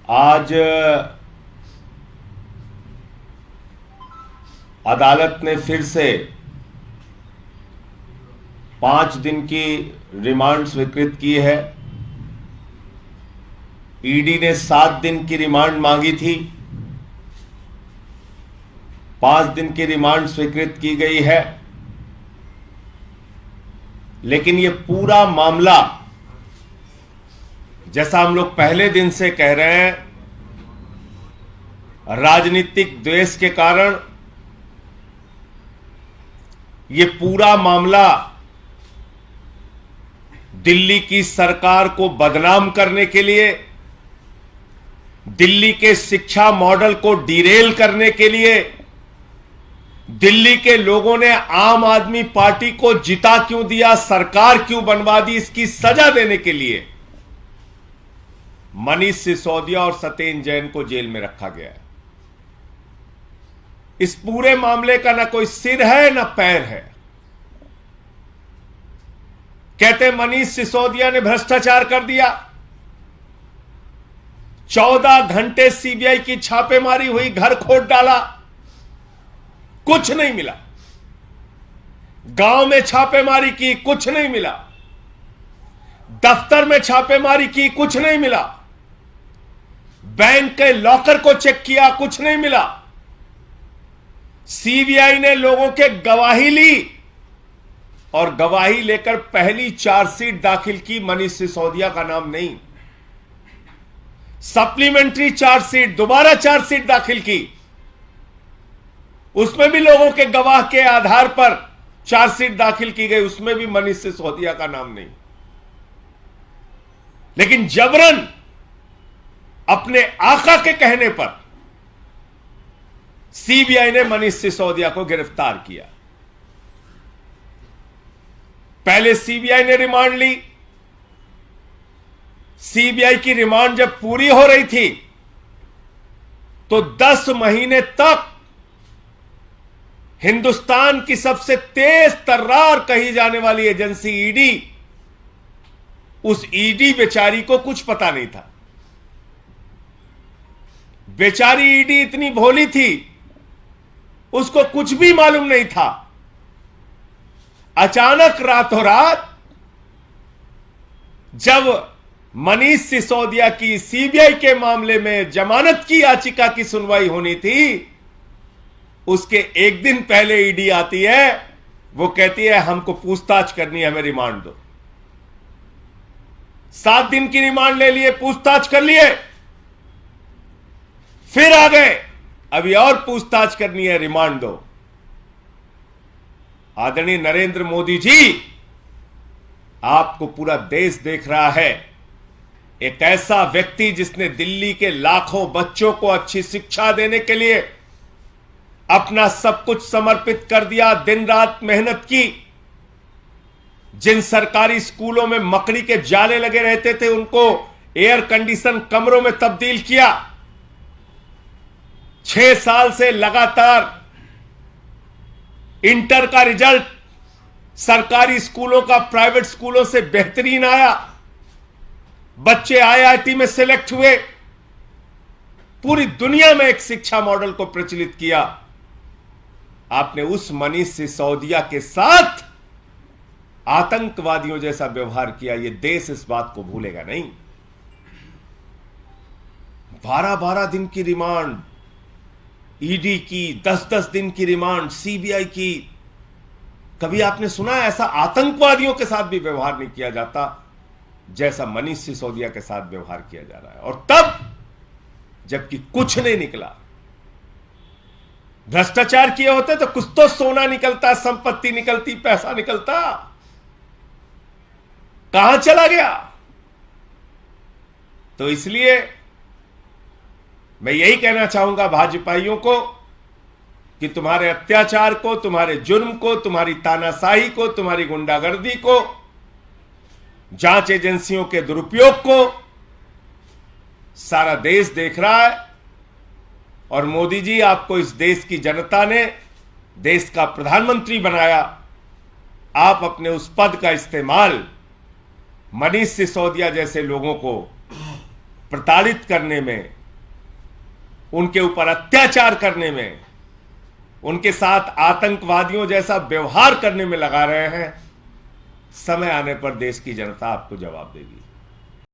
आज अदालत ने फिर से 5 दिन की रिमांड स्वीकृत की है। ईडी ने 7 दिन की रिमांड मांगी थी, 5 दिन की रिमांड स्वीकृत की गई है। लेकिन यह पूरा मामला, जैसा हम लोग पहले दिन से कह रहे हैं, राजनीतिक द्वेष के कारण यह पूरा मामला दिल्ली की सरकार को बदनाम करने के लिए, दिल्ली के शिक्षा मॉडल को डिरेल करने के लिए, दिल्ली के लोगों ने आम आदमी पार्टी को जिता क्यों दिया, सरकार क्यों बनवा दी, इसकी सजा देने के लिए मनीष सिसोदिया और सत्येंद्र जैन को जेल में रखा गया है। इस पूरे मामले का ना कोई सिर है ना पैर है। कहते मनीष सिसोदिया ने भ्रष्टाचार कर दिया। 14 घंटे सीबीआई की छापेमारी हुई, घर खोद डाला, कुछ नहीं मिला। गांव में छापेमारी की, कुछ नहीं मिला। दफ्तर में छापेमारी की, कुछ नहीं मिला। बैंक के लॉकर को चेक किया, कुछ नहीं मिला। सीबीआई ने लोगों के गवाही ली और गवाही लेकर पहली चार्जशीट दाखिल की, मनीष सिसोदिया का नाम नहीं। सप्लीमेंट्री चार्जशीट, दोबारा चार्जशीट दाखिल की, उसमें भी लोगों के गवाह के आधार पर चार्जशीट दाखिल की गई, उसमें भी मनीष सिसोदिया का नाम नहीं। लेकिन जबरन अपने आका के कहने पर सीबीआई ने मनीष सिसोदिया को गिरफ्तार किया। पहले सीबीआई ने रिमांड ली। सीबीआई की रिमांड जब पूरी हो रही थी तो 10 महीने तक हिंदुस्तान की सबसे तेज तर्रार कही जाने वाली एजेंसी ईडी, उस ईडी बेचारी को कुछ पता नहीं था। बेचारी ईडी इतनी भोली थी, उसको कुछ भी मालूम नहीं था। अचानक रातों रात जब मनीष सिसोदिया की सीबीआई के मामले में जमानत की याचिका की सुनवाई होनी थी, उसके एक दिन पहले ईडी आती है, वो कहती है हमको पूछताछ करनी है, हमें रिमांड दो। 7 दिन की रिमांड ले लिए, पूछताछ कर लिए, फिर आ गए, अभी और पूछताछ करनी है, रिमांड दो। आदरणीय नरेंद्र मोदी जी, आपको पूरा देश देख रहा है। एक ऐसा व्यक्ति जिसने दिल्ली के लाखों बच्चों को अच्छी शिक्षा देने के लिए अपना सब कुछ समर्पित कर दिया, दिन रात मेहनत की, जिन सरकारी स्कूलों में मकड़ी के जाले लगे रहते थे उनको एयर कंडीशन कमरों में तब्दील किया। 6 साल से लगातार इंटर का रिजल्ट सरकारी स्कूलों का प्राइवेट स्कूलों से बेहतरीन आया। बच्चे आईआईटी में सिलेक्ट हुए। पूरी दुनिया में एक शिक्षा मॉडल को प्रचलित किया। आपने उस मनीष सिसोदिया के साथ आतंकवादियों जैसा व्यवहार किया। यह देश इस बात को भूलेगा नहीं। 12-12 दिन की रिमांड ईडी की, 10-10 दिन की रिमांड सीबीआई की। कभी आपने सुना ऐसा आतंकवादियों के साथ भी व्यवहार नहीं किया जाता जैसा मनीष सिसोदिया के साथ व्यवहार किया जा रहा है। और तब जबकि कुछ नहीं निकला। भ्रष्टाचार किए होते तो कुछ तो सोना निकलता, संपत्ति निकलती, पैसा निकलता। कहां चला गया? तो इसलिए मैं यही कहना चाहूंगा भाजपाइयों को कि तुम्हारे अत्याचार को, तुम्हारे जुर्म को, तुम्हारी तानाशाही को, तुम्हारी गुंडागर्दी को, जांच एजेंसियों के दुरुपयोग को सारा देश देख रहा है। और मोदी जी, आपको इस देश की जनता ने देश का प्रधानमंत्री बनाया। आप अपने उस पद का इस्तेमाल मनीष सिसोदिया जैसे लोगों को प्रताड़ित करने में, उनके ऊपर अत्याचार करने में, उनके साथ आतंकवादियों जैसा व्यवहार करने में लगा रहे हैं, समय आने पर देश की जनता आपको जवाब देगी।